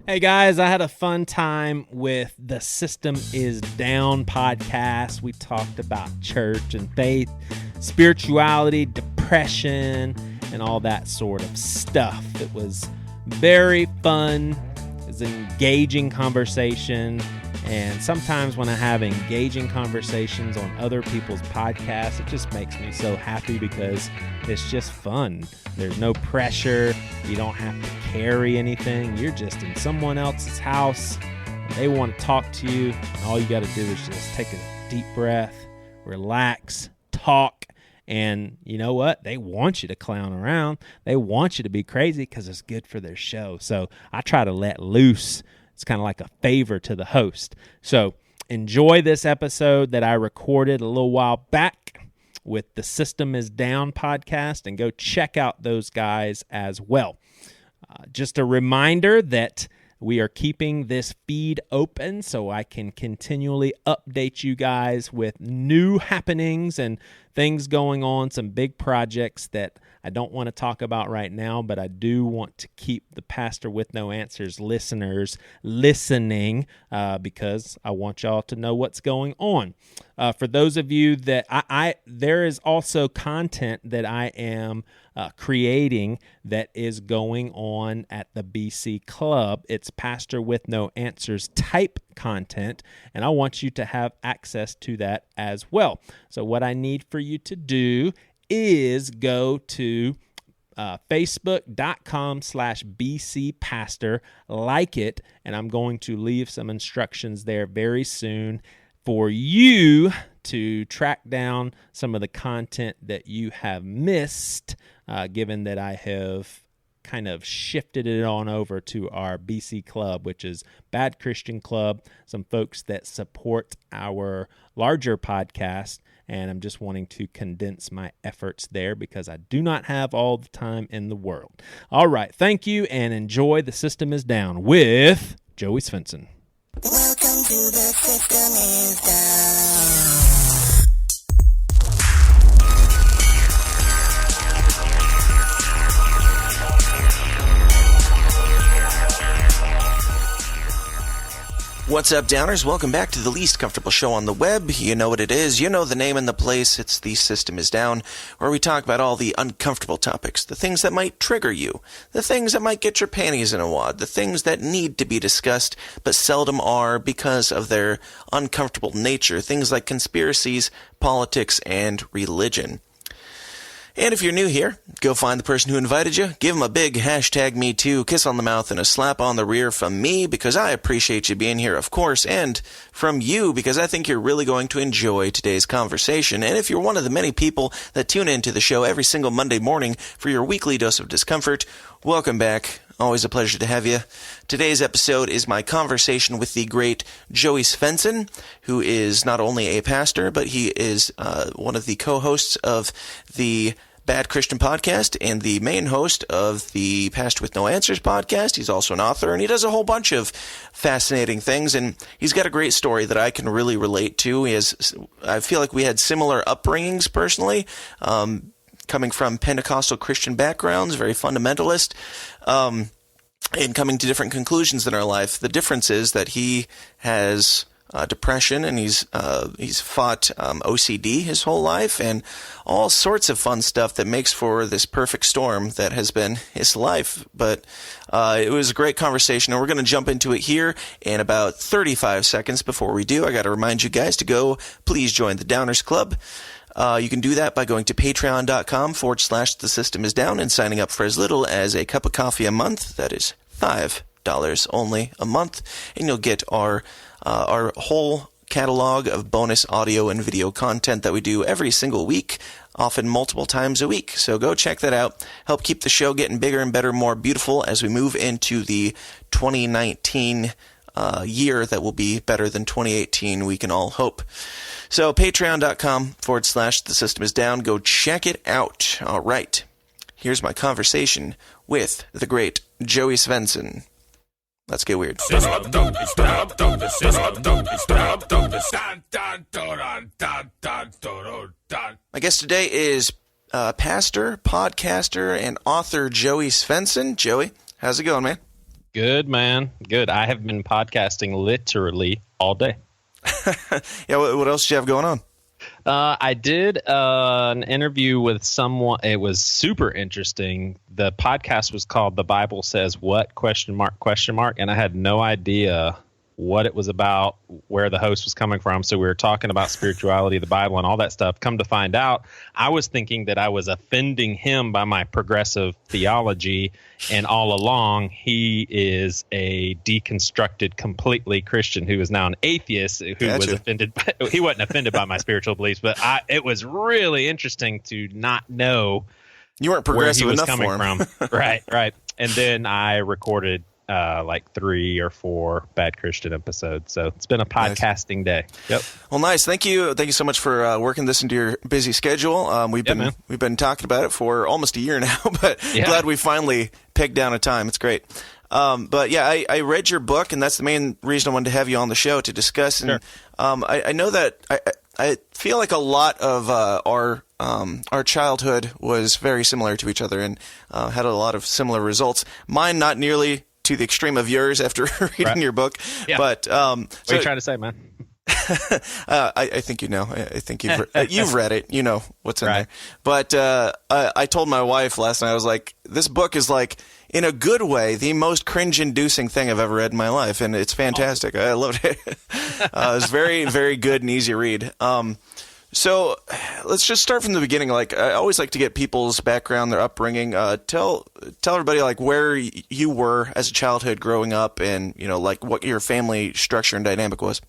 Hey guys, I had a fun time with the System is Down podcast. We talked about church and faith, spirituality, depression, and all that sort of stuff. It was very fun. It was an engaging conversation. And sometimes when I have engaging conversations on other people's podcasts, it just makes me so happy because it's just fun. There's no pressure. You don't have to carry anything. You're just in someone else's house. They want to talk to you. And all you got to do is just take a deep breath, relax, talk. And you know what? They want you to clown around. They want you to be crazy because it's good for their show. So I try to let loose. It's kind of like a favor to the host. So enjoy this episode that I recorded a little while back with the System is Down podcast, and go check out those guys as well. Just a reminder that we are keeping this feed open so I can continually update you guys with new happenings and things going on, some big projects that I don't want to talk about right now, but I do want to keep the Pastor with No Answers listeners listening because I want y'all to know what's going on. For those of you that there is also content that I am creating that is going on at the BC Club. It's Pastor with No Answers type content, and I want you to have access to that as well. So what I need for you to do is go to facebook.com/bcpastor, like it, and I'm going to leave some instructions there very soon for you to track down some of the content that you have missed, given that I have kind of shifted it on over to our BC Club, which is Bad Christian Club, some folks that support our larger podcast, and I'm just wanting to condense my efforts there because I do not have all the time in the world. All right, thank you, and enjoy The System is Down with Joey Svendsen. Welcome to The System is Down. What's up, Downers? Welcome back to the least comfortable show on the web. You know what it is. You know the name and the place. It's The System is Down, where we talk about all the uncomfortable topics, the things that might trigger you, the things that might get your panties in a wad, the things that need to be discussed but seldom are because of their uncomfortable nature, things like conspiracies, politics, and religion. And if you're new here, go find the person who invited you, give him a big #MeToo, kiss on the mouth, and a slap on the rear from me, because I appreciate you being here, of course, and from you, because I think you're really going to enjoy today's conversation. And if you're one of the many people that tune into the show every single Monday morning for your weekly dose of discomfort, welcome back. Always a pleasure to have you. Today's episode is my conversation with the great Joey Svendsen, who is not only a pastor, but he is one of the co-hosts of the Bad Christian podcast and the main host of the Pastor with No Answers podcast. He's also an author, and he does a whole bunch of fascinating things, and he's got a great story that I can really relate to. I feel like we had similar upbringings personally, coming from Pentecostal Christian backgrounds, very fundamentalist, and coming to different conclusions in our life. The difference is that he has depression, and he's fought OCD his whole life, and all sorts of fun stuff that makes for this perfect storm that has been his life. But it was a great conversation, and we're going to jump into it here in about 35 seconds. Before we do, I got to remind you guys to go please join the Downers Club. You can do that by going to patreon.com/The System is Down and signing up for as little as a cup of coffee a month. That is $5 only a month, and you'll get our whole catalog of bonus audio and video content that we do every single week, often multiple times a week. So go check that out. Help keep the show getting bigger and better, more beautiful as we move into the 2019 year that will be better than 2018, we can all hope. So patreon.com/The System is Down. Go check it out. All right. Here's my conversation with the great Joey Svendsen. Let's get weird. My guest today is pastor, podcaster, and author Joey Svendsen. Joey, how's it going, man? Good, man. Good. I have been podcasting literally all day. Yeah, what else do you have going on? I did an interview with someone. It was super interesting. The podcast was called "The Bible Says What?" ? And I had no idea what it was about, where the host was coming from. So we were talking about spirituality, the Bible, and all that stuff. Come to find out, I was thinking that I was offending him by my progressive theology, and all along, he is a deconstructed, completely Christian who is now an atheist who was offended. He wasn't offended by my spiritual beliefs, but it was really interesting to not know you weren't progressive where he was enough coming for him. from. Right. And then I recorded like 3 or 4 Bad Christian episodes. So it's been a podcasting day. Yep. Well, nice. Thank you so much for working this into your busy schedule. We've been talking about it for almost a year now, but glad we finally pegged down a time. It's great. But yeah, I read your book, and that's the main reason I wanted to have you on the show to discuss. And I know that I feel like a lot of our childhood was very similar to each other and had a lot of similar results. Mine not nearly to the extreme of yours after reading your book. Yeah. But what are you trying to say, man? I think you know. I think you've read it. You know what's in there. But I told my wife last night, I was like, this book is like, in a good way, the most cringe-inducing thing I've ever read in my life, and it's fantastic. I loved it. It was very, very good and easy read. So let's just start from the beginning. Like, I always like to get people's background, their upbringing. Tell everybody like where you were as a childhood growing up, and like what your family structure and dynamic was.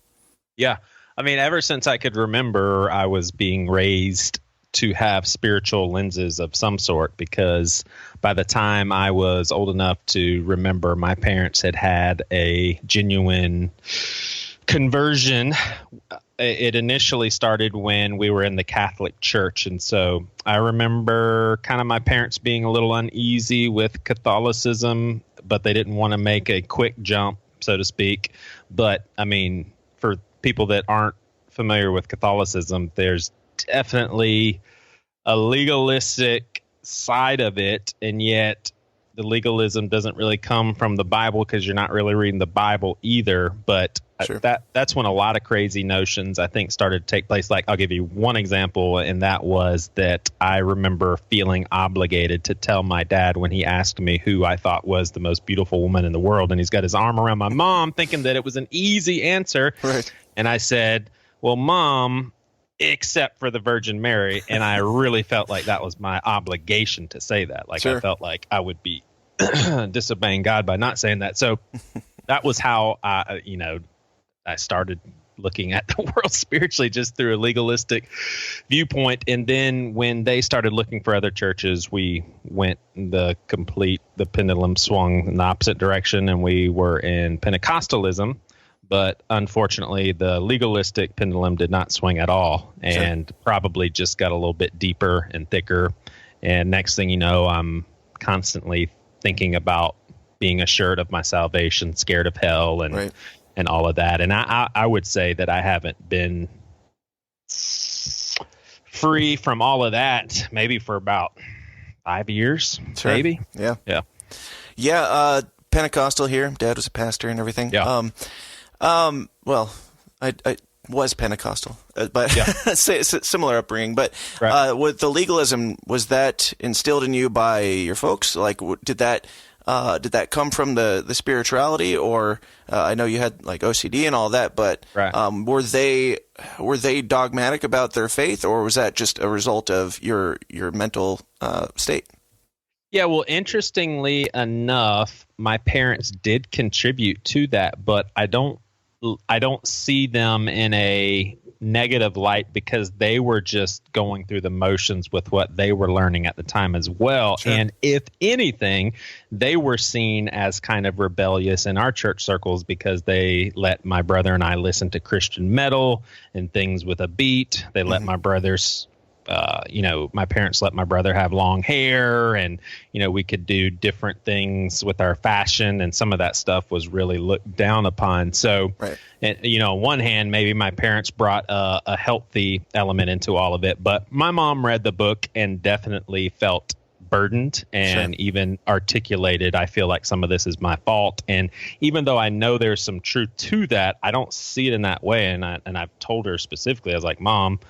Yeah, I mean, ever since I could remember, I was being raised to have spiritual lenses of some sort, because by the time I was old enough to remember, my parents had a genuine conversion. It initially started when we were in the Catholic Church. And so I remember kind of my parents being a little uneasy with Catholicism, but they didn't want to make a quick jump, so to speak. But I mean, for people that aren't familiar with Catholicism, there's definitely a legalistic side of it, and yet the legalism doesn't really come from the Bible, because you're not really reading the Bible either. But that's when a lot of crazy notions, I think, started to take place. Like, I'll give you one example, and that was that I remember feeling obligated to tell my dad when he asked me who I thought was the most beautiful woman in the world, and he's got his arm around my mom, thinking that it was an easy answer. Right. And I said, well, Mom, except for the Virgin Mary. And I really felt like that was my obligation to say that. Like, I felt like I would be disobeying God by not saying that. So that was how I started looking at the world spiritually, just through a legalistic viewpoint. And then when they started looking for other churches, we went the pendulum swung in the opposite direction, and we were in Pentecostalism. But unfortunately, the legalistic pendulum did not swing at all, and probably just got a little bit deeper and thicker. And next thing you know, I'm constantly thinking about being assured of my salvation, scared of hell, and all of that. And I would say that I haven't been free from all of that maybe for about 5 years, maybe. Yeah. Pentecostal here. Dad was a pastor and everything. Yeah. Well, I was Pentecostal, but similar upbringing. But with the legalism, was that instilled in you by your folks? Like, did that come from the spirituality, or I know you had like OCD and all that, but were they dogmatic about their faith, or was that just a result of your mental state? Yeah, well, interestingly enough, my parents did contribute to that, but I don't see them in a negative light, because they were just going through the motions with what they were learning at the time as well. And if anything, they were seen as kind of rebellious in our church circles, because they let my brother and I listen to Christian metal and things with a beat. They let my brothers my parents let my brother have long hair, and, we could do different things with our fashion, and some of that stuff was really looked down upon. So, and, on one hand, maybe my parents brought a healthy element into all of it, but my mom read the book and definitely felt burdened and Sure. even articulated, I feel like some of this is my fault. And even though I know there's some truth to that, I don't see it in that way. And I've told her specifically, I was like, Mom,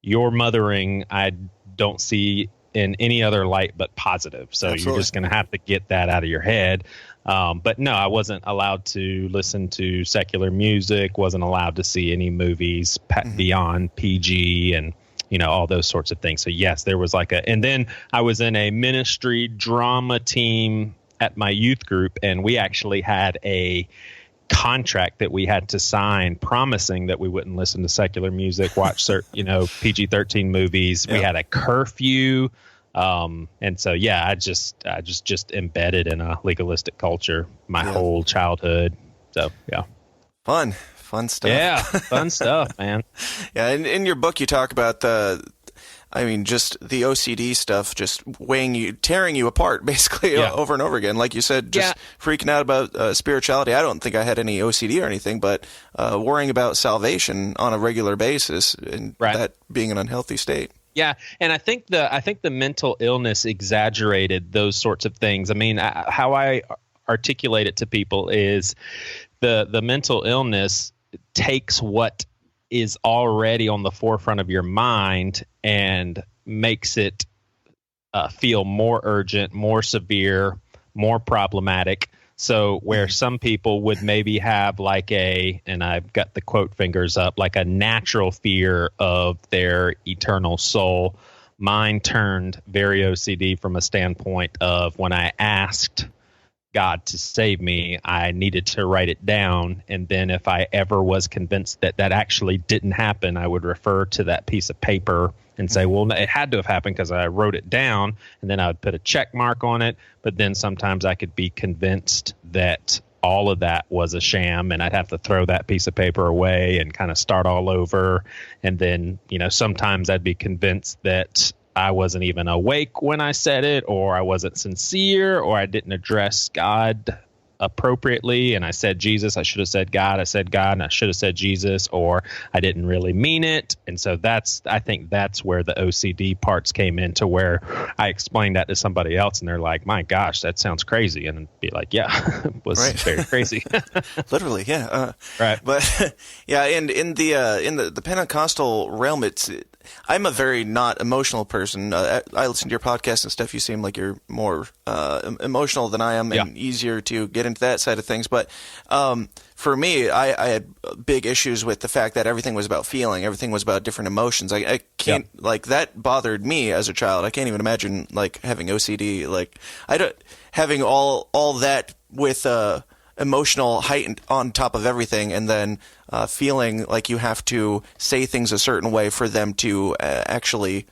your mothering, I don't see in any other light but positive. So Absolutely. You're just going to have to get that out of your head. But no, I wasn't allowed to listen to secular music, wasn't allowed to see any movies beyond PG and, all those sorts of things. So yes, there was and then I was in a ministry drama team at my youth group, and we actually had a contract that we had to sign promising that we wouldn't listen to secular music, watch certain, PG-13 movies. Yeah. We had a curfew. And so, yeah, I just embedded in a legalistic culture my whole childhood. So, yeah. Fun stuff. Yeah. Fun stuff, man. Yeah. And in your book, you talk about just the OCD stuff, just tearing you apart basically over and over again. Like you said, just freaking out about spirituality. I don't think I had any OCD or anything, but worrying about salvation on a regular basis and that being an unhealthy state. Yeah, and I think the mental illness exaggerated those sorts of things. I mean, how I articulate it to people is the mental illness takes what is already on the forefront of your mind and makes it feel more urgent, more severe, more problematic. So where some people would maybe have and I've got the quote fingers up, like a natural fear of their eternal soul, mine turned very OCD from a standpoint of when I asked God to save me, I needed to write it down. And then if I ever was convinced that actually didn't happen, I would refer to that piece of paper and say, well, it had to have happened because I wrote it down. And then I would put a check mark on it. But then sometimes I could be convinced that all of that was a sham, and I'd have to throw that piece of paper away and kind of start all over. And then, sometimes I'd be convinced that I wasn't even awake when I said it, or I wasn't sincere, or I didn't address God appropriately. And I said Jesus, I should have said God. I said God, and I should have said Jesus, or I didn't really mean it. And so I think that's where the OCD parts came into, where I explained that to somebody else and they're like, my gosh, that sounds crazy. And I'd be like, yeah, it was very crazy. Literally. Yeah. Right. But yeah. And in the Pentecostal realm, I'm a very not emotional person. I listen to your podcast and stuff. You seem like you're more emotional than I am, and easier to get into that side of things. But for me, I had big issues with the fact that everything was about feeling. Everything was about different emotions. I can't that bothered me as a child. I can't even imagine having OCD. Having all that with emotional height on top of everything, and then feeling like you have to say things a certain way for them to actually,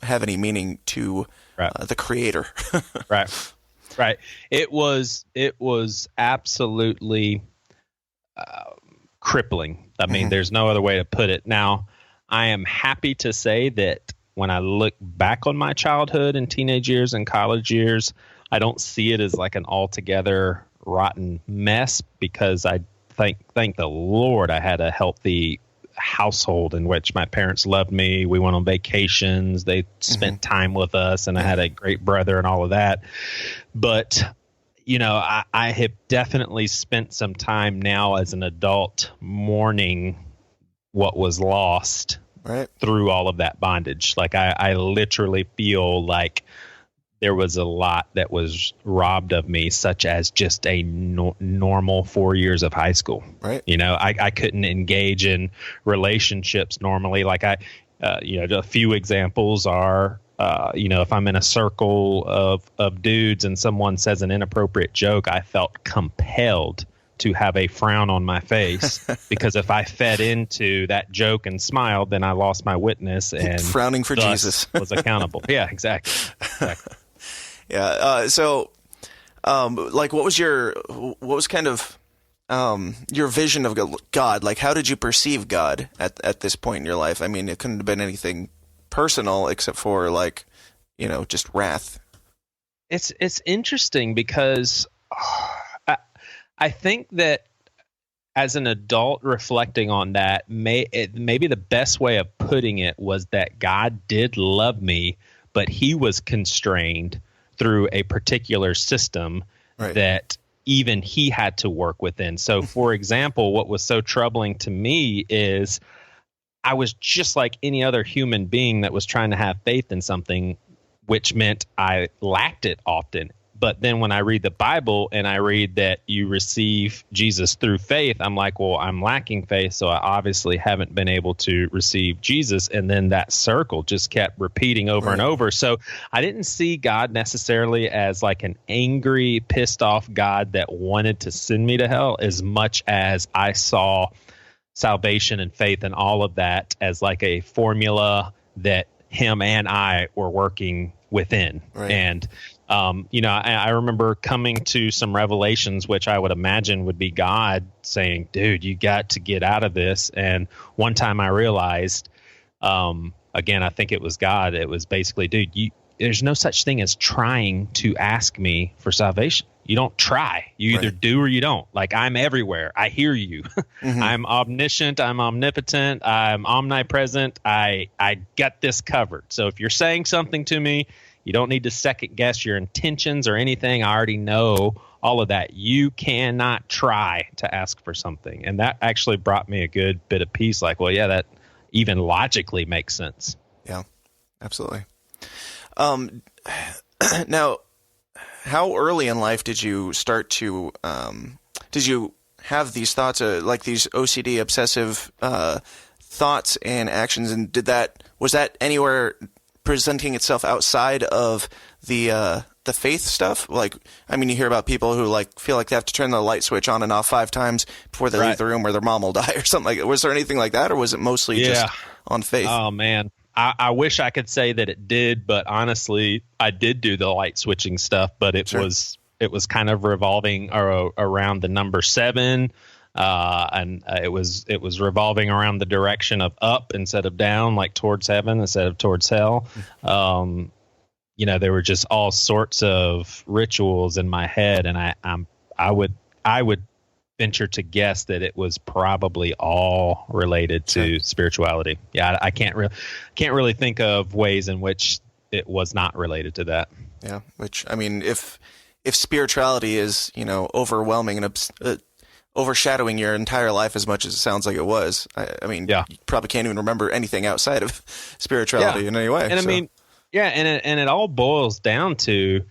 have any meaning to the creator. Right. It was absolutely crippling. I mean, there's no other way to put it. Now, I am happy to say that when I look back on my childhood and teenage years and college years, I don't see it as like an altogether rotten mess, because I thank the Lord I had a healthy household in which my parents loved me. We went on vacations. They spent time with us, and I had a great brother and all of that. But, I have definitely spent some time now as an adult mourning what was lost through all of that bondage. Like I literally feel like there was a lot that was robbed of me, such as just a normal 4 years of high school. Right. I couldn't engage in relationships normally. A few examples are, if I'm in a circle of dudes and someone says an inappropriate joke, I felt compelled to have a frown on my face, because if I fed into that joke and smiled, then I lost my witness and frowning for Jesus was accountable. Yeah, exactly. Yeah. What was kind of your vision of God? Like, how did you perceive God at this point in your life? I mean, it couldn't have been anything personal except for just wrath. It's interesting because I think that as an adult reflecting on that, maybe the best way of putting it was that God did love me, but he was constrained through a particular system that even he had to work within. So, for example, what was so troubling to me is I was just like any other human being that was trying to have faith in something, which meant I lacked it often. But then when I read the Bible and I read that you receive Jesus through faith, I'm like, well, I'm lacking faith, so I obviously haven't been able to receive Jesus. And then that circle just kept repeating over and over. So I didn't see God necessarily as like an angry, pissed off God that wanted to send me to hell, as much as I saw salvation and faith and all of that as like a formula that him and I were working within. And I remember coming to some revelations, which I would imagine would be God saying, dude, you got to get out of this. And one time I realized, again, I think it was God. It was basically, dude, there's no such thing as trying to ask me for salvation. You don't try. You either do or you don't. Like, I'm everywhere. I hear you. I'm omniscient. I'm omnipotent. I'm omnipresent. I got this covered. So if you're saying something to me, you don't need to second guess your intentions or anything. I already know all of that. You cannot try to ask for something. And that actually brought me a good bit of peace. Like, well, yeah, that even logically makes sense. Yeah, absolutely. Now, how early in life did you start to, did you have these thoughts, like these OCD obsessive thoughts and actions? And was that anywhere presenting itself outside of the faith stuff? Like, I mean, you hear about people who like feel like they have to turn the light switch on and off 5 times before they leave the room, or their mom will die or something like that. Was there anything like that, or was it mostly just on faith? Oh man, I wish I could say that it did, but honestly, I did do the light switching stuff, but it was kind of revolving around the number 7. And it was revolving around the direction of up instead of down, like towards heaven instead of towards hell. There were just all sorts of rituals in my head, and I would venture to guess that it was probably all related to spirituality. Yeah, I can't really think of ways in which it was not related to that. Yeah, which, I mean, if spirituality is, overwhelming and overshadowing your entire life as much as it sounds like it was, I mean, you probably can't even remember anything outside of spirituality in any way. And I mean, and it all boils down to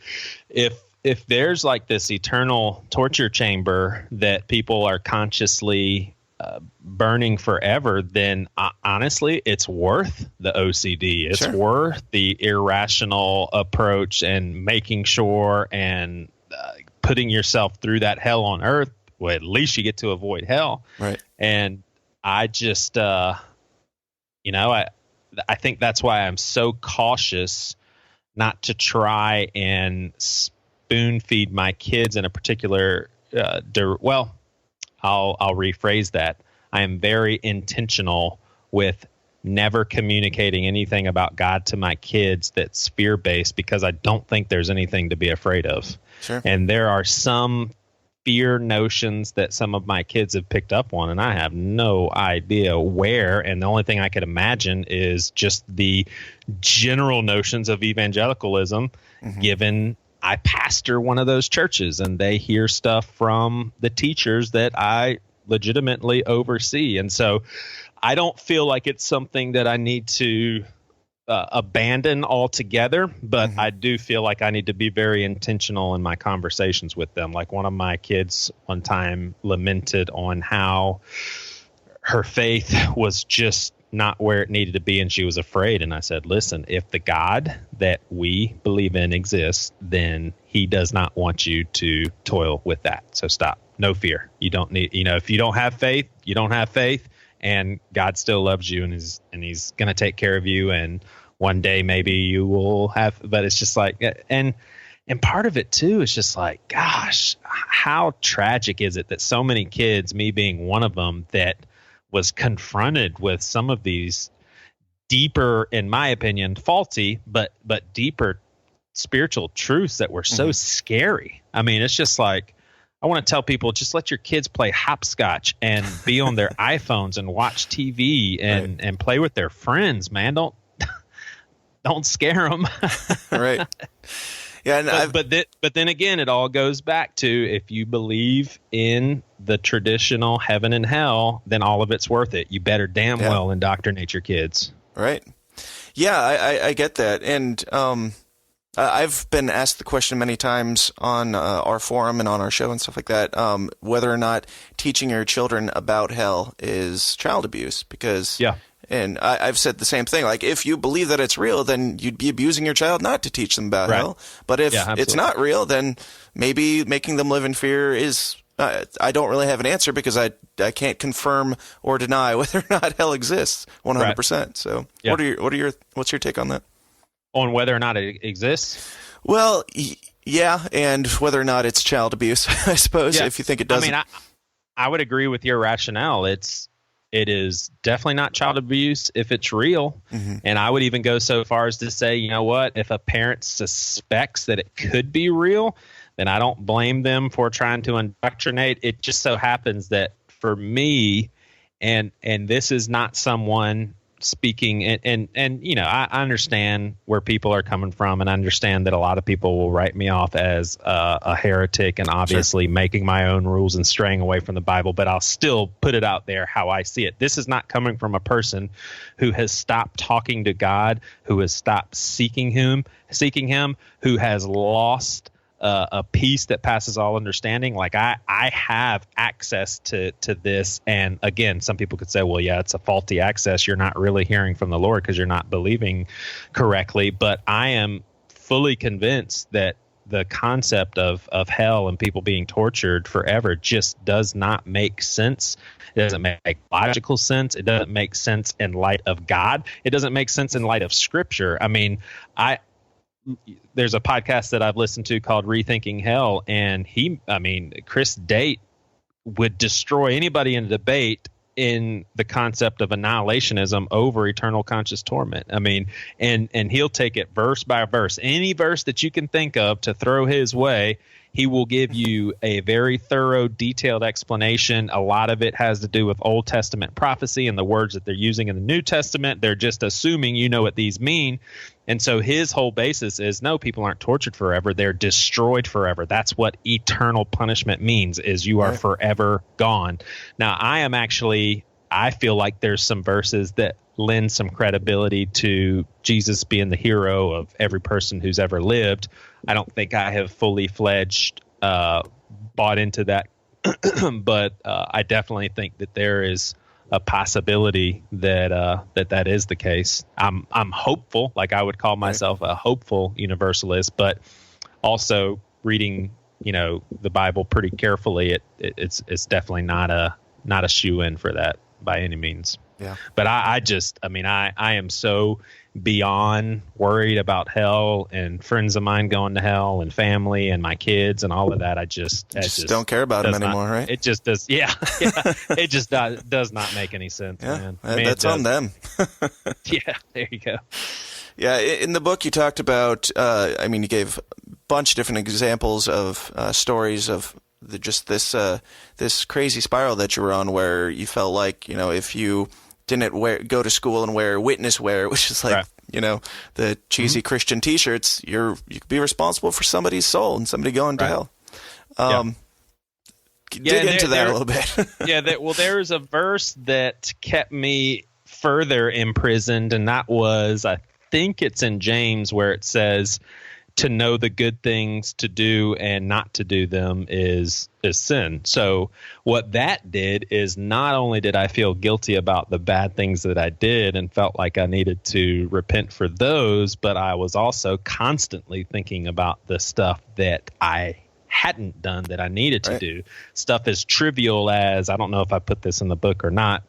if there's like this eternal torture chamber that people are consciously burning forever, then honestly, it's worth the OCD. It's worth the irrational approach and making sure and putting yourself through that hell on earth. Well, at least you get to avoid hell. Right. And I just, I think that's why I'm so cautious not to try and spoon feed my kids in a particular, I'll rephrase that. I am very intentional with never communicating anything about God to my kids that's fear-based, because I don't think there's anything to be afraid of. Sure. And there are some fear notions that some of my kids have picked up on, and I have no idea where. And the only thing I could imagine is just the general notions of evangelicalism, given I pastor one of those churches and they hear stuff from the teachers that I legitimately oversee. And so I don't feel like it's something that I need to abandon altogether, but I do feel like I need to be very intentional in my conversations with them. Like, one of my kids one time lamented on how her faith was just not where it needed to be, and she was afraid. And I said, listen, if the God that we believe in exists, then he does not want you to toil with that. So stop. No fear. You don't need, if you don't have faith, you don't have faith. And God still loves you, and he's going to take care of you. And one day maybe you will have, but it's just like, and part of it too is just like, gosh, how tragic is it that so many kids, me being one of them, that was confronted with some of these deeper, in my opinion, faulty, but deeper spiritual truths that were so scary. I mean, it's just like, I want to tell people, just let your kids play hopscotch and be on their iPhones and watch TV and play with their friends, man. Don't scare them. Right. Yeah, and but then again, it all goes back to if you believe in the traditional heaven and hell, then all of it's worth it. You better damn well indoctrinate your kids. Right. Yeah, I get that. And I've been asked the question many times on our forum and on our show and stuff like that, whether or not teaching your children about hell is child abuse. Because and I've said the same thing. Like, if you believe that it's real, then you'd be abusing your child not to teach them about hell. But if it's not real, then maybe making them live in fear is. I don't really have an answer because I can't confirm or deny whether or not hell exists 100%. So what's your take on that? On whether or not it exists? Well, yeah, and whether or not it's child abuse, I suppose. If you think it doesn't. I mean, I would agree with your rationale. It is definitely not child abuse if it's real. Mm-hmm. And I would even go so far as to say, you know what, if a parent suspects that it could be real, then I don't blame them for trying to indoctrinate. It just so happens that for me, and this is not someone speaking, and you know, I understand where people are coming from, and I understand that a lot of people will write me off as a heretic and obviously making my own rules and straying away from the Bible, but I'll still put it out there how I see it. This is not coming from a person who has stopped talking to God, who has stopped seeking him, who has lost a peace that passes all understanding. Like I have access to this. And again, some people could say, well, yeah, it's a faulty access. You're not really hearing from the Lord because you're not believing correctly. But I am fully convinced that the concept of hell and people being tortured forever just does not make sense. It doesn't make logical sense. It doesn't make sense in light of God. It doesn't make sense in light of Scripture. I mean, there's a podcast that I've listened to called Rethinking Hell, and Chris Date would destroy anybody in a debate in the concept of annihilationism over eternal conscious torment. I mean, and he'll take it verse by verse. Any verse that you can think of to throw his way, he will give you a very thorough, detailed explanation. A lot of it has to do with Old Testament prophecy and the words that they're using in the New Testament. They're just assuming you know what these mean. And so his whole basis is, no, people aren't tortured forever. They're destroyed forever. That's what eternal punishment means, is you are forever gone. Now, I feel like there's some verses that lend some credibility to Jesus being the hero of every person who's ever lived. I don't think I have fully fledged bought into that, but I definitely think that there is a possibility that that is the case. I'm hopeful, like I would call myself a hopeful universalist, but also reading, the Bible pretty carefully, it's definitely not a shoe-in for that by any means. Yeah. But I am so beyond worried about hell and friends of mine going to hell and family and my kids and all of that. I just don't care about them anymore, right? It just does. Yeah. It just does not make any sense, man. That's on them. Yeah. There you go. Yeah. In the book you talked about, you gave a bunch of different examples of stories of this crazy spiral that you were on, where you felt like, if you didn't go to school and wear witness wear, which is like, the cheesy Christian T-shirts, you could be responsible for somebody's soul and somebody going to hell. Dig into that a little bit. There's a verse that kept me further imprisoned, and that was, I think it's in James, where it says, to know the good things to do and not to do them is sin. So what that did is, not only did I feel guilty about the bad things that I did and felt like I needed to repent for those, but I was also constantly thinking about the stuff that I hadn't done that I needed to do. Stuff as trivial as, I don't know if I put this in the book or not,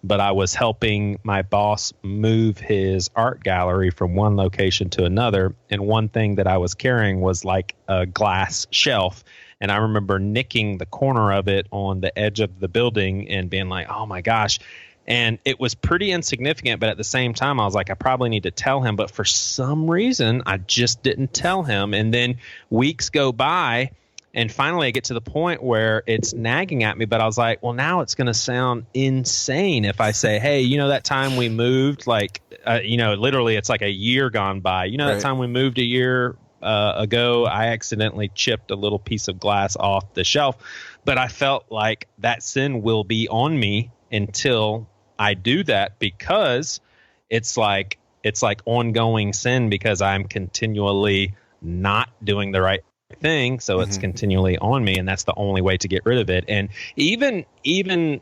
but I was helping my boss move his art gallery from one location to another. And one thing that I was carrying was like a glass shelf. And I remember nicking the corner of it on the edge of the building and being like, oh my gosh. And it was pretty insignificant, but at the same time, I was like, I probably need to tell him. But for some reason, I just didn't tell him. And then weeks go by, and finally I get to the point where it's nagging at me, but I was like, well, now it's going to sound insane if I say, hey, that time we moved, like, literally it's like a year gone by. That time we moved a year ago, I accidentally chipped a little piece of glass off the shelf, but I felt like that sin will be on me until I do that, because it's like ongoing sin, because I'm continually not doing the right thing. So it's continually on me, and that's the only way to get rid of it. And even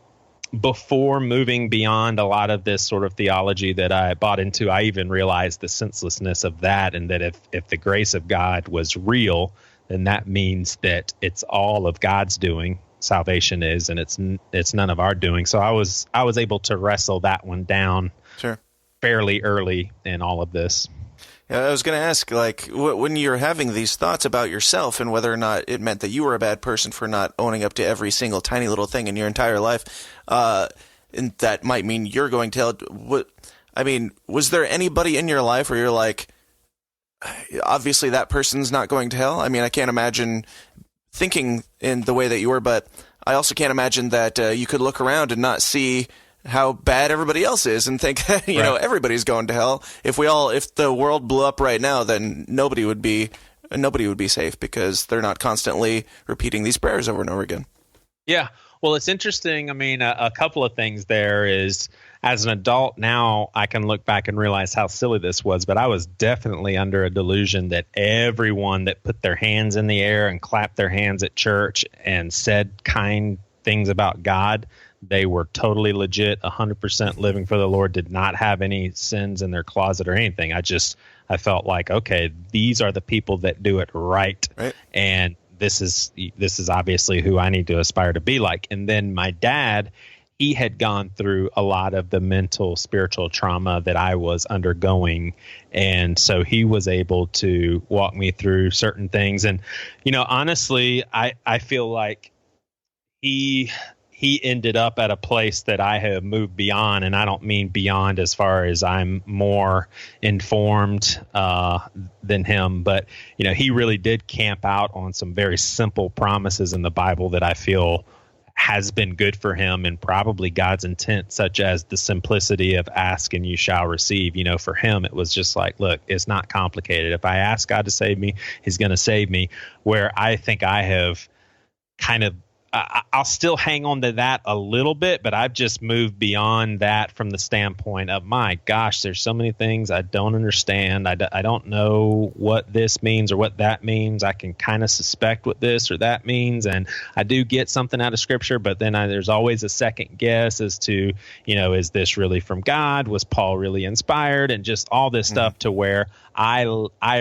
before moving beyond a lot of this sort of theology that I bought into, I even realized the senselessness of that, and that if the grace of God was real, then that means that it's all of God's doing. Salvation is, and it's none of our doing. So I was able to wrestle that one down fairly early in all of this. Yeah, I was going to ask, like, when you're having these thoughts about yourself and whether or not it meant that you were a bad person for not owning up to every single tiny little thing in your entire life, and that might mean you're going to hell. Was there anybody in your life where you're like, obviously that person's not going to hell? I mean, I can't imagine thinking in the way that you were, but I also can't imagine that you could look around and not see how bad everybody else is and think, you know, everybody's going to hell. If the world blew up right now, then nobody would be safe, because they're not constantly repeating these prayers over and over again. Yeah. Well, it's interesting. I mean, a couple of things there is, as an adult now, I can look back and realize how silly this was, but I was definitely under a delusion that everyone that put their hands in the air and clapped their hands at church and said kind things about God, they were totally legit, 100% living for the Lord, did not have any sins in their closet or anything. I felt like, okay, these are the people that do it right. And this is obviously who I need to aspire to be like. And then my dad, he had gone through a lot of the mental, spiritual trauma that I was undergoing. And so he was able to walk me through certain things. And, you know, honestly, I feel like he ended up at a place that I have moved beyond, and I don't mean beyond as far as I'm more informed than him, but you know, he really did camp out on some very simple promises in the Bible that I feel has been good for him and probably God's intent, such as the simplicity of ask and you shall receive. You know, for him, it was just like, look, it's not complicated. If I ask God to save me, he's going to save me. Where I think I have kind of, I'll still hang on to that a little bit, but I've just moved beyond that from the standpoint of, my gosh, there's so many things I don't understand. I don't know what this means or what that means. I can kind of suspect what this or that means, and I do get something out of Scripture, but then there's always a second guess as to, you know, is this really from God? Was Paul really inspired? And just all this stuff, to where I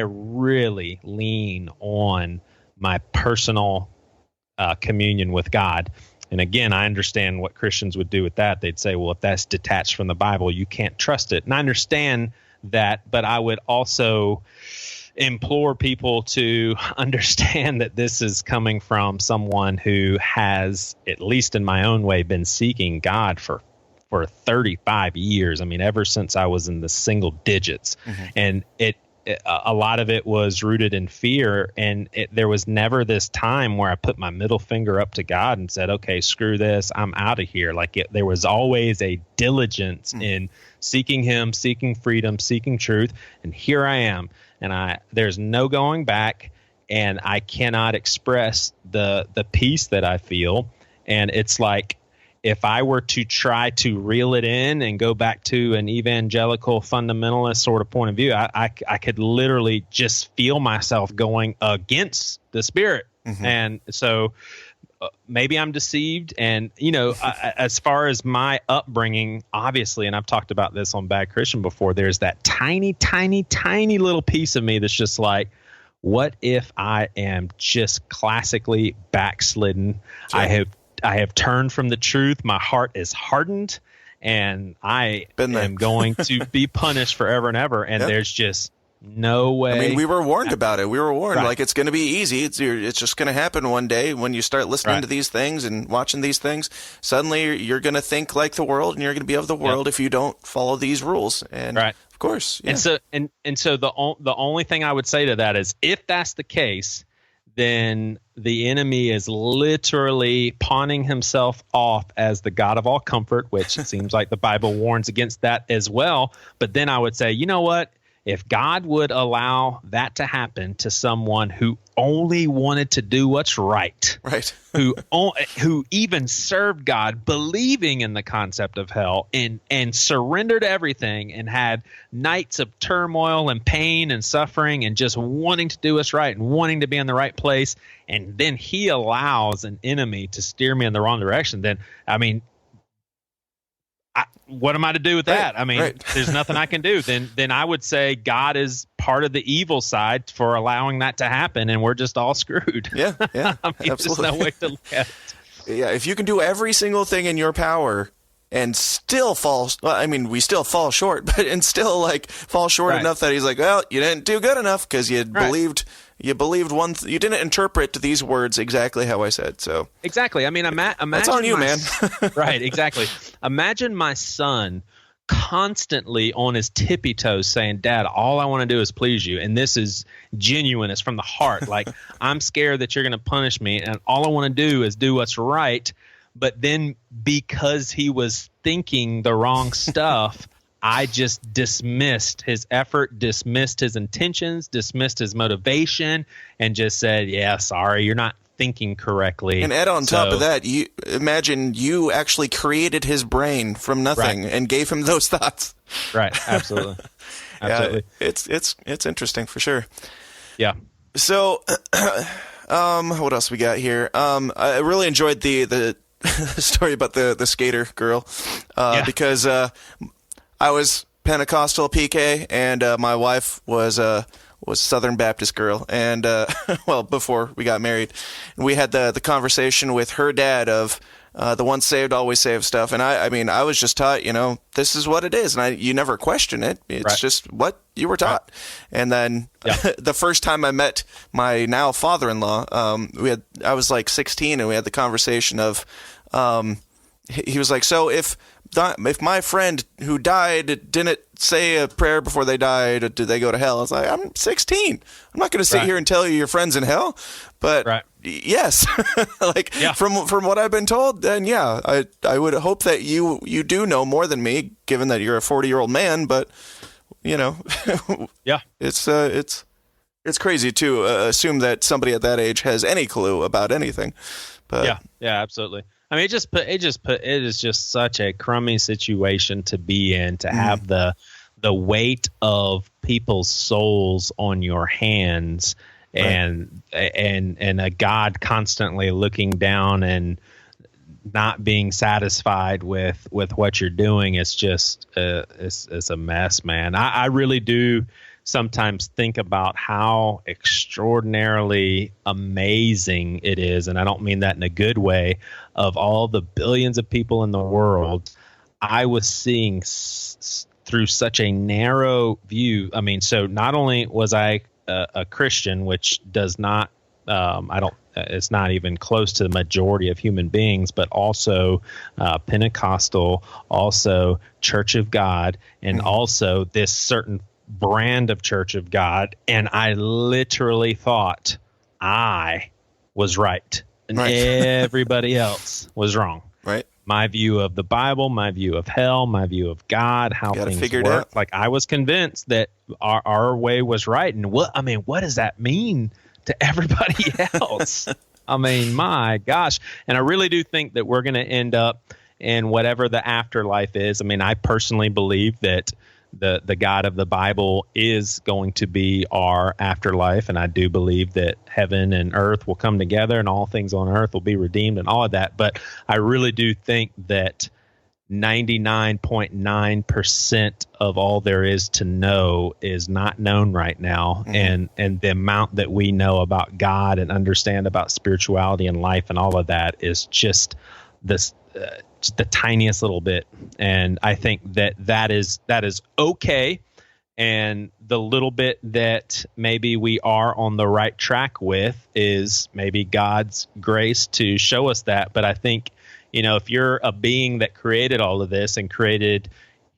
really lean on my personal communion with God. And again, I understand what Christians would do with that. They'd say, well, if that's detached from the Bible, you can't trust it. And I understand that, but I would also implore people to understand that this is coming from someone who has, at least in my own way, been seeking God for 35 years. I mean, ever since I was in the single digits. And a lot of it was rooted in fear, and there was never this time where I put my middle finger up to God and said, okay, screw this, I'm out of here. Like, there was always a diligence in seeking him, seeking freedom, seeking truth. And here I am, and there's no going back, and I cannot express the peace that I feel. And it's like, if I were to try to reel it in and go back to an evangelical fundamentalist sort of point of view, I could literally just feel myself going against the Spirit. And so maybe I'm deceived. And, you know, as far as my upbringing, obviously, and I've talked about this on Bad Christian before, there's that tiny, tiny, tiny little piece of me that's just like, what if I am just classically backslidden? Sure. I have turned from the truth. My heart is hardened, and I am going to be punished forever and ever. And there's just no way. I mean, we were warned about it. We were warned, like, it's going to be easy. It's just going to happen one day when you start listening to these things and watching these things. Suddenly, you're going to think like the world, and you're going to be of the world if you don't follow these rules. And of course, And so the only thing I would say to that is, if that's the case, then the enemy is literally pawning himself off as the God of all comfort, which it seems like the Bible warns against that as well. But then I would say, you know what? if God would allow that to happen to someone who only wanted to do what's right, Right. who even served God, believing in the concept of hell, and surrendered everything, and had nights of turmoil and pain and suffering, and just wanting to do what's right and wanting to be in the right place, and then he allows an enemy to steer me in the wrong direction, then, I mean, what am I to do with that? I mean, there's nothing I can do. Then I would say God is part of the evil side for allowing that to happen, and we're just all screwed. Yeah, yeah, I mean, absolutely. there's no way to look at it. Yeah, if you can do every single thing in your power and still fall, well, I mean, we still fall short, but and still like fall short enough that he's like, well, you didn't do good enough because you believed one. You didn't interpret these words exactly how I said. So exactly. I mean, imagine that's on you, man. Right. Exactly. Imagine my son constantly on his tippy toes saying, Dad, all I want to do is please you. And this is genuine. It's from the heart. Like, I'm scared that you're going to punish me, and all I want to do is do what's right. But then because he was thinking the wrong stuff, I just dismissed his effort, dismissed his intentions, dismissed his motivation, and just said, yeah, sorry, you're not thinking correctly. And Ed, on top of that, you imagine you actually created his brain from nothing and gave him those thoughts. Right. Absolutely. Absolutely. Yeah, it's interesting for sure. Yeah. So, what else we got here? I really enjoyed the story about the skater girl, because I was Pentecostal PK, and my wife was Southern Baptist girl, and well, before we got married, we had the conversation with her dad of the once saved always saved stuff, and I mean I was just taught, this is what it is, and you never question it. It's just what you were taught. And then the first time I met my now father-in-law, I was like 16, and we had the conversation of he was like, so if my friend who died didn't say a prayer before they died, did they go to hell? I was like, I'm 16. I'm not going to sit here and tell you your friend's in hell, but yes, like from what I've been told, then I would hope that you do know more than me, given that you're a 40-year-old man. But it's crazy to assume that somebody at that age has any clue about anything. But yeah, absolutely. I mean, it is just such a crummy situation to be in, to have the weight of people's souls on your hands, and a God constantly looking down and not being satisfied with what you're doing. It's just it's a mess, man. I really do sometimes think about how extraordinarily amazing it is, and I don't mean that in a good way, of all the billions of people in the world. I was seeing through such a narrow view. I mean, so not only was I a Christian, which does not, it's not even close to the majority of human beings, but also Pentecostal, also Church of God, and also this certain brand of Church of God, and I literally thought I was right and everybody else was wrong. Right. My view of the Bible, my view of hell, my view of God, how things work. Like, I was convinced that our way was right. And what does that mean to everybody else? I mean, my gosh. And I really do think that we're going to end up in whatever the afterlife is. I mean, I personally believe that the God of the Bible is going to be our afterlife, and I do believe that heaven and earth will come together and all things on earth will be redeemed and all of that. But I really do think that 99.9% of all there is to know is not known right now, and the amount that we know about God and understand about spirituality and life and all of that is just this just the tiniest little bit. And I think that is okay. And the little bit that maybe we are on the right track with is maybe God's grace to show us that. But I think, if you're a being that created all of this and created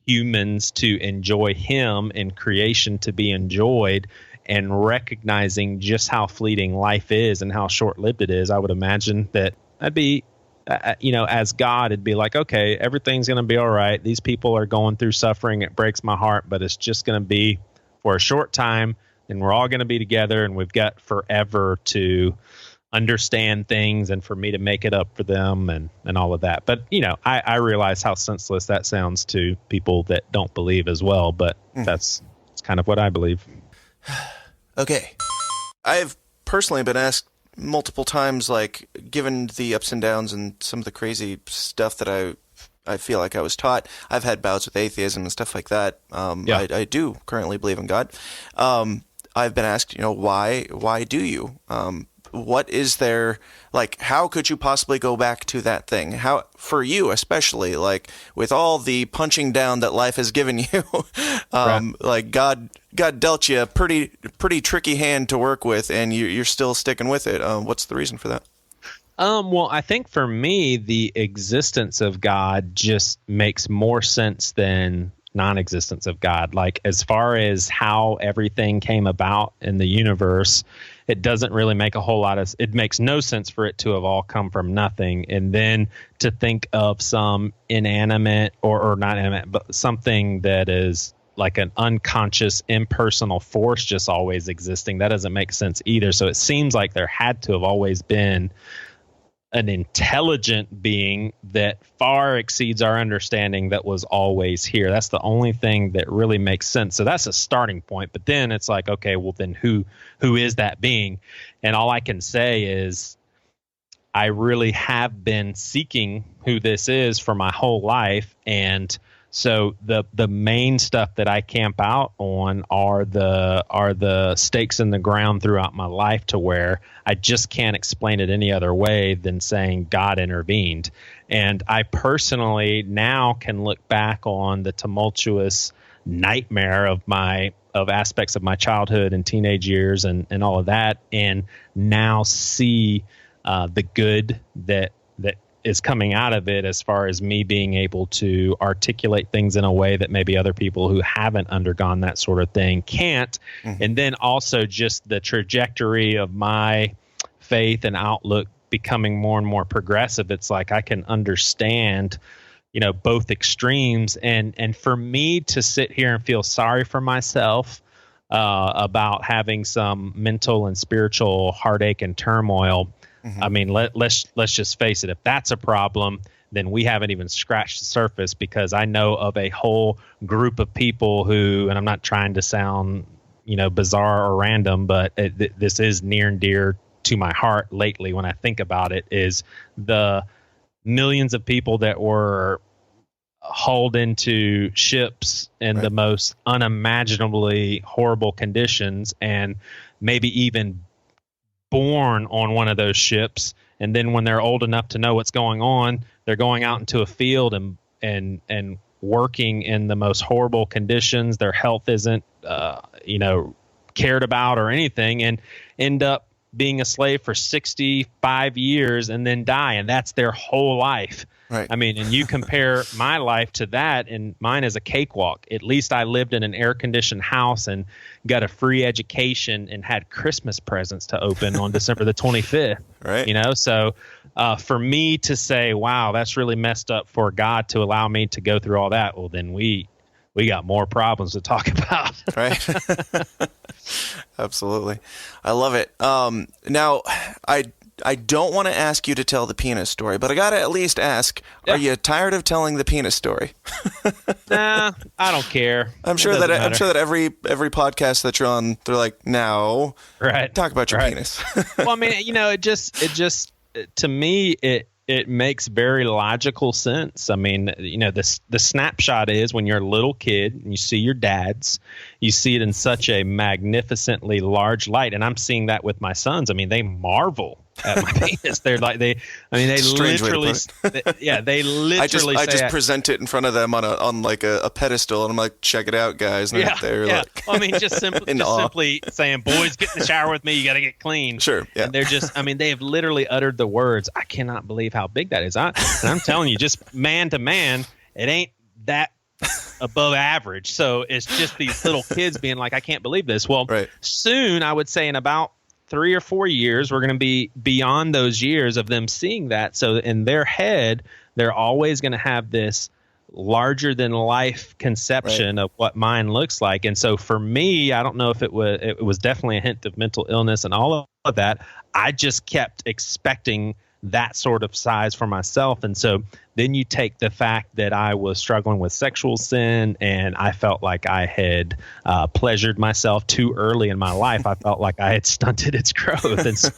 humans to enjoy him and creation to be enjoyed, and recognizing just how fleeting life is and how short-lived it is, I would imagine that I'd be, as God, it'd be like, okay, everything's going to be all right. These people are going through suffering. It breaks my heart, but it's just going to be for a short time, and we're all going to be together, and we've got forever to understand things and for me to make it up for them and all of that. But, I realize how senseless that sounds to people that don't believe as well, but that's kind of what I believe. Okay. I've personally been asked multiple times, like, given the ups and downs and some of the crazy stuff that I feel like I was taught, I've had bouts with atheism and stuff like that. I do currently believe in God. I've been asked, why do you? What is there, like, how could you possibly go back to that thing? How, for you especially, like, with all the punching down that life has given you, Right. like, God dealt you a pretty tricky hand to work with, and you're still sticking with it. What's the reason for that? Well, I think for me, the existence of God just makes more sense than non-existence of God. Like, as far as how everything came about in the universe, it doesn't really make a whole lot of, it makes no sense for it to have all come from nothing. And then to think of some inanimate or not inanimate, but something that is like an unconscious, impersonal force just always existing, that doesn't make sense either. So it seems like there had to have always been an intelligent being that far exceeds our understanding that was always here. That's the only thing that really makes sense. So that's a starting point. But then it's like, okay, well then who is that being? And all I can say is I really have been seeking who this is for my whole life. And so the main stuff that I camp out on are the stakes in the ground throughout my life, to where I just can't explain it any other way than saying God intervened. And I personally now can look back on the tumultuous nightmare of aspects of my childhood and teenage years and all of that, and now see the good that is coming out of it, as far as me being able to articulate things in a way that maybe other people who haven't undergone that sort of thing can't. Mm-hmm. And then also just the trajectory of my faith and outlook becoming more and more progressive. It's like I can understand, both extremes. And for me to sit here and feel sorry for myself about having some mental and spiritual heartache and turmoil, mm-hmm. I mean, let's just face it. If that's a problem, then we haven't even scratched the surface, because I know of a whole group of people who, and I'm not trying to sound, bizarre or random, but this is near and dear to my heart lately when I think about it, is the millions of people that were hauled into ships in the most unimaginably horrible conditions, and maybe even born on one of those ships, and then when they're old enough to know what's going on, they're going out into a field and working in the most horrible conditions. Their health isn't cared about or anything, and end up being a slave for 65 years and then die, and that's their whole life. Right. I mean, and you compare my life to that, and mine is a cakewalk. At least I lived in an air-conditioned house and got a free education and had Christmas presents to open on December the 25th. Right. So for me to say, wow, that's really messed up for God to allow me to go through all that, well, then we got more problems to talk about. Right. Absolutely. I love it. Now, I don't want to ask you to tell the penis story, but I got to at least ask, are you tired of telling the penis story? Nah, I don't care. I'm sure that every podcast that you're on, they're like, no, talk about your penis. Well, I mean, it just to me, it makes very logical sense. I mean, the snapshot is when you're a little kid and you see your dad's, you see it in such a magnificently large light. And I'm seeing that with my sons. I mean, they marvel at my penis. They're like, they literally, I just present it in front of them on like a pedestal, and I'm like, check it out, guys. And they're like, I mean, just simply saying, boys, get in the shower with me. You got to get clean. Sure. Yeah. And they're just, I mean, they have literally uttered the words, I cannot believe how big that is. And I'm telling you, just man to man, it ain't that above average. So it's just these little kids being like, I can't believe this. Well, soon, I would say in about 3 or 4 years, we're going to be beyond those years of them seeing that. So in their head, they're always going to have this larger than life conception of what mine looks like. And so for me, I don't know if it was definitely a hint of mental illness and all of that. I just kept expecting that sort of size for myself. And so then you take the fact that I was struggling with sexual sin and I felt like I had pleasured myself too early in my life. I felt like I had stunted its growth. And so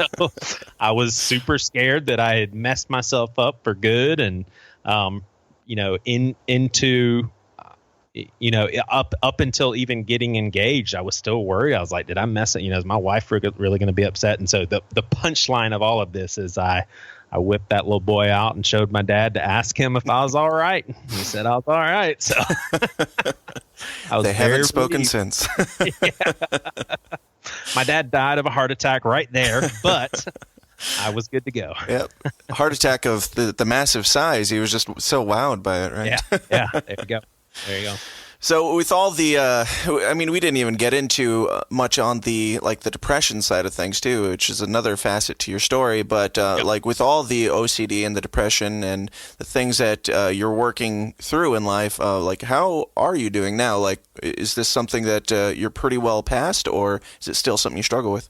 I was super scared that I had messed myself up for good. And, into up until even getting engaged, I was still worried. I was like, did I mess it? Is my wife really going to be upset? And so the punchline of all of this is I whipped that little boy out and showed my dad to ask him if I was all right. He said I was all right. So they haven't spoken since. My dad died of a heart attack right there, but I was good to go. Yep. Heart attack of the massive size. He was just so wowed by it, right? Yeah. There you go. There you go. So with all the, we didn't even get into much on the depression side of things too, which is another facet to your story. But with all the OCD and the depression and the things that you're working through in life, how are you doing now? Like, is this something that you're pretty well past, or is it still something you struggle with?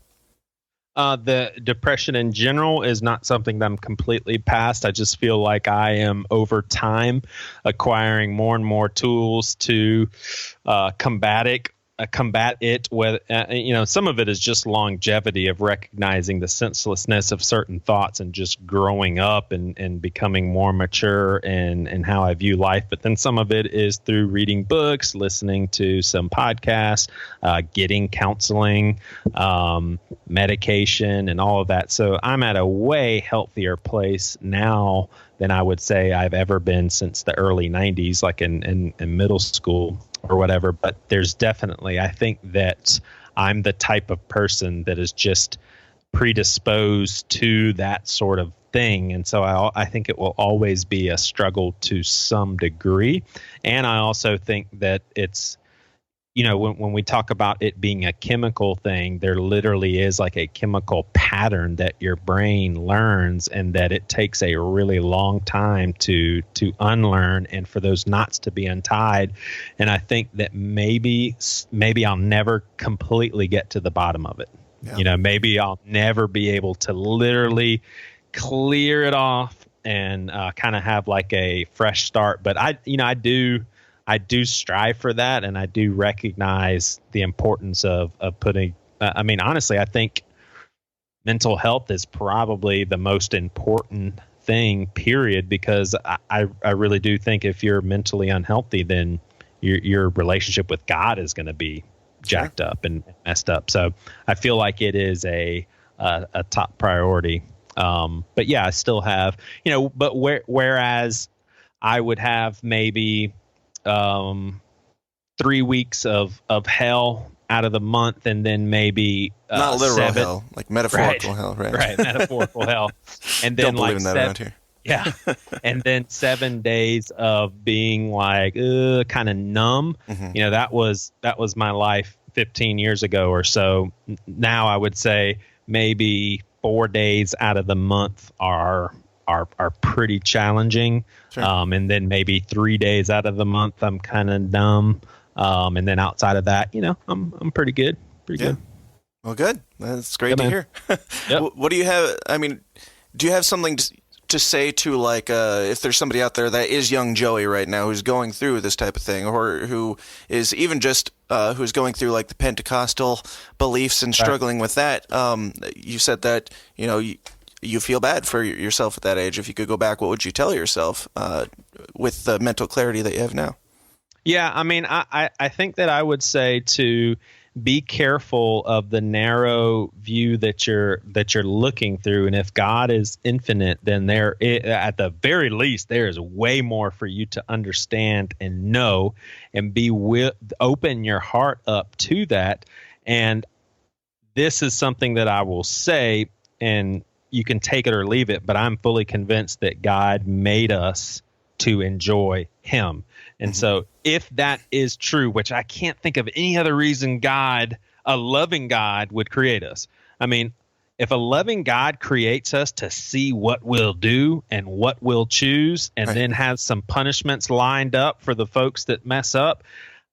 The depression in general is not something that I'm completely past. I just feel like I am over time acquiring more and more tools to combat it with, some of it is just longevity of recognizing the senselessness of certain thoughts and just growing up and becoming more mature in how I view life. But then some of it is through reading books, listening to some podcasts, getting counseling, medication, and all of that. So I'm at a way healthier place now than I would say I've ever been since the early 90s, like in middle school or whatever. But there's definitely, I think that I'm the type of person that is just predisposed to that sort of thing. And so I think it will always be a struggle to some degree. And I also think that it's, when we talk about it being a chemical thing, there literally is like a chemical pattern that your brain learns, and that it takes a really long time to unlearn and for those knots to be untied. And I think that maybe I'll never completely get to the bottom of it. Yeah. Maybe I'll never be able to literally clear it off and kind of have like a fresh start. But I do strive for that, and I do recognize the importance of putting, honestly, I think mental health is probably the most important thing, period, because I really do think if you're mentally unhealthy, then your relationship with God is going to be jacked up and messed up. So I feel like it is a top priority. But yeah, I still have, but whereas I would have maybe 3 weeks of hell out of the month, and then maybe not literal hell, like metaphorical hell, right? Right, metaphorical hell, and then don't believe in that around here. Yeah, and then 7 days of being like kind of numb. Mm-hmm. That was my life 15 years ago or so. Now I would say maybe 4 days out of the month are pretty challenging. Sure. And then maybe 3 days out of the month I'm kind of numb. And then outside of that, I'm pretty good. Good. Well, good. That's great to hear. Yep. What do you have? Do you have something to say to if there's somebody out there that is young Joey right now who's going through this type of thing, or who is even just who's going through like the Pentecostal beliefs and struggling with that? You said that, you feel bad for yourself at that age. If you could go back, what would you tell yourself with the mental clarity that you have now? Yeah, I think that I would say to be careful of the narrow view that you're looking through. And if God is infinite, then at the very least, there is way more for you to understand and know, and open your heart up to that. And this is something that I will say, and you can take it or leave it, but I'm fully convinced that God made us to enjoy him. And so if that is true, which I can't think of any other reason a loving God would create us. if a loving God creates us to see what we'll do and what we'll choose, and then has some punishments lined up for the folks that mess up,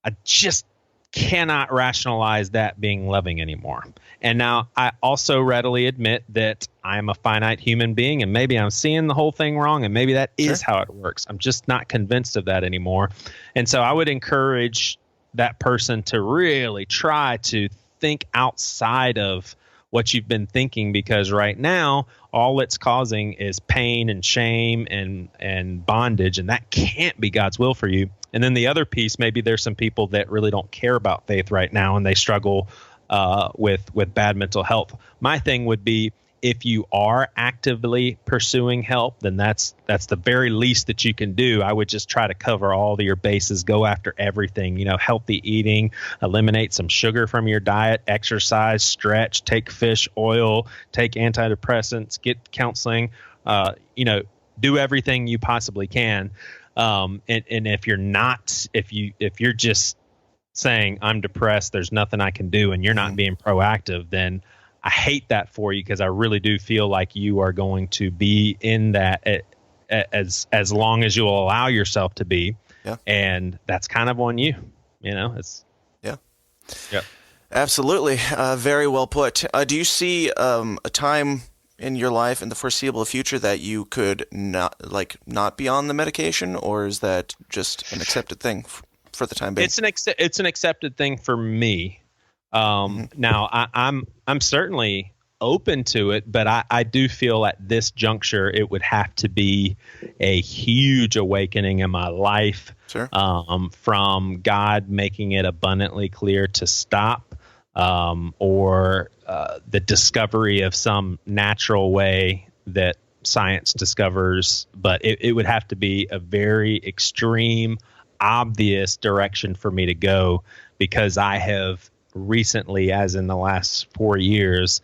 I just cannot rationalize that being loving anymore. And now I also readily admit that I'm a finite human being, and maybe I'm seeing the whole thing wrong, and maybe that is how it works. I'm just not convinced of that anymore. And so I would encourage that person to really try to think outside of what you've been thinking, because right now all it's causing is pain and shame and bondage, and that can't be God's will for you. And then the other piece, maybe there's some people that really don't care about faith right now, and they struggle with bad mental health. My thing would be, if you are actively pursuing help, then that's the very least that you can do. I would just try to cover all of your bases, go after everything, healthy eating, eliminate some sugar from your diet, exercise, stretch, take fish oil, take antidepressants, get counseling, do everything you possibly can. And if you're just saying I'm depressed, there's nothing I can do, and you're not being proactive, then I hate that for you, because I really do feel like you are going to be in that as long as you'll allow yourself to be. Yeah. And that's kind of on you. It's yeah. Absolutely. Very well put. Do you see a time in your life in the foreseeable future that you could not be on the medication, or is that just an accepted thing for the time being? It's an accepted thing for me. Now I'm certainly open to it, but I do feel at this juncture it would have to be a huge awakening in my life, from God making it abundantly clear to stop, or the discovery of some natural way that science discovers. But it would have to be a very extreme, obvious direction for me to go, because I have recently, as in the last 4 years,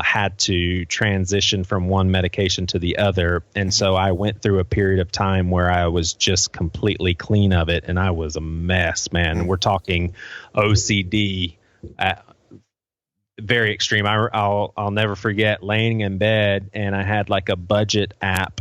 had to transition from one medication to the other. And so I went through a period of time where I was just completely clean of it, and I was a mess, man. We're talking OCD, very extreme. I'll never forget laying in bed, and I had like a budget app,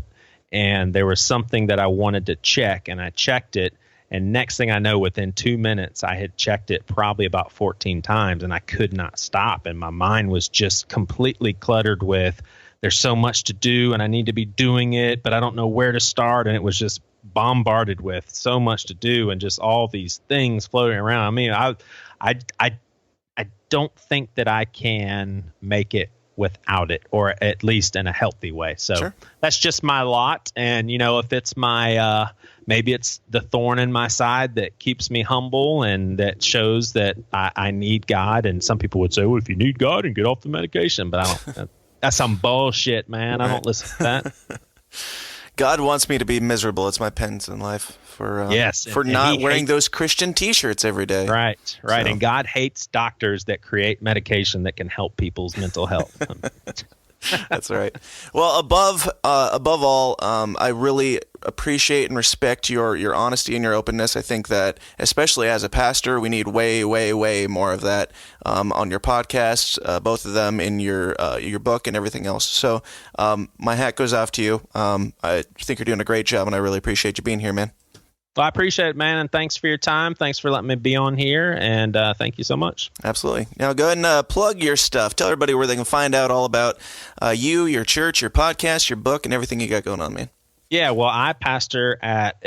and there was something that I wanted to check, and I checked it. And next thing I know, within 2 minutes, I had checked it probably about 14 times, and I could not stop. And my mind was just completely cluttered with, there's so much to do, and I need to be doing it, but I don't know where to start. And it was just bombarded with so much to do, and just all these things floating around. I mean, I don't think that I can make it without it, or at least in a healthy way. So that's just my lot. And, if it's my, maybe it's the thorn in my side that keeps me humble and that shows that I need God. And some people would say, well, if you need God, and get off the medication. But I don't, that's some bullshit, man. I don't listen to that. God wants me to be miserable. It's my penance in life for not wearing those Christian T-shirts every day. Right. So. And God hates doctors that create medication that can help people's mental health. That's right. Well, above all, I really appreciate and respect your honesty and your openness. I think that, especially as a pastor, we need way, way, way more of that on your podcast, both of them, in your book and everything else. So my hat goes off to you. I think you're doing a great job, and I really appreciate you being here, man. Well, I appreciate it, man, and thanks for your time. Thanks for letting me be on here, and thank you so much. Absolutely. Now, go ahead and plug your stuff. Tell everybody where they can find out all about you, your church, your podcast, your book, and everything you got going on, man. Yeah, well, I pastor at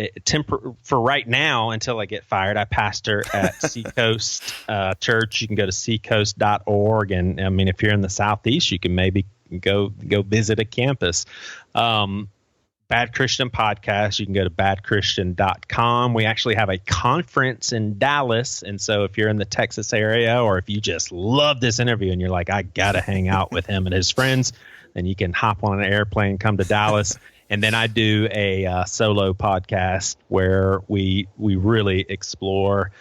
for right now until I get fired. I pastor at Seacoast Church. You can go to seacoast.org, and I mean, if you're in the Southeast, you can maybe go visit a campus. Bad Christian Podcast, you can go to badchristian.com. We actually have a conference in Dallas, and so if you're in the Texas area, or if you just love this interview and you're like, I gotta hang out with him and his friends, then you can hop on an airplane, come to Dallas. And then I do a solo podcast where we really explore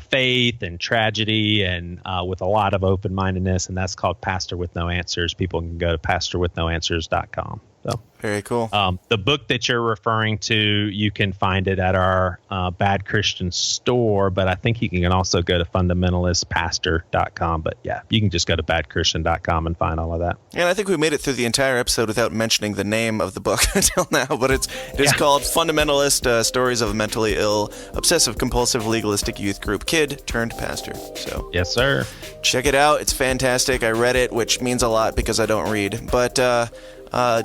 faith and tragedy, and with a lot of open-mindedness, and that's called Pastor with No Answers. People can go to pastorwithnoanswers.com. So very cool. The book that you're referring to, you can find it at our Bad Christian store, but I think you can also go to fundamentalistpastor.com. But yeah, you can just go to badchristian.com and find all of that. And I think we made it through the entire episode without mentioning the name of the book until now, but it is called Fundamentalist Stories of a Mentally Ill, Obsessive Compulsive Legalistic Youth Group Kid Turned Pastor. So yes, sir. Check it out. It's fantastic. I read it, which means a lot because I don't read. But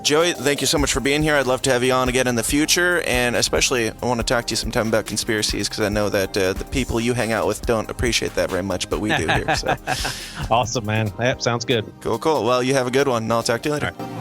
Joey, thank you so much for being here. I'd love to have you on again in the future, and especially I want to talk to you sometime about conspiracies because I know that the people you hang out with don't appreciate that very much, but we do here. So. Awesome, man. That sounds good. Cool. Well, you have a good one, and I'll talk to you later. All right.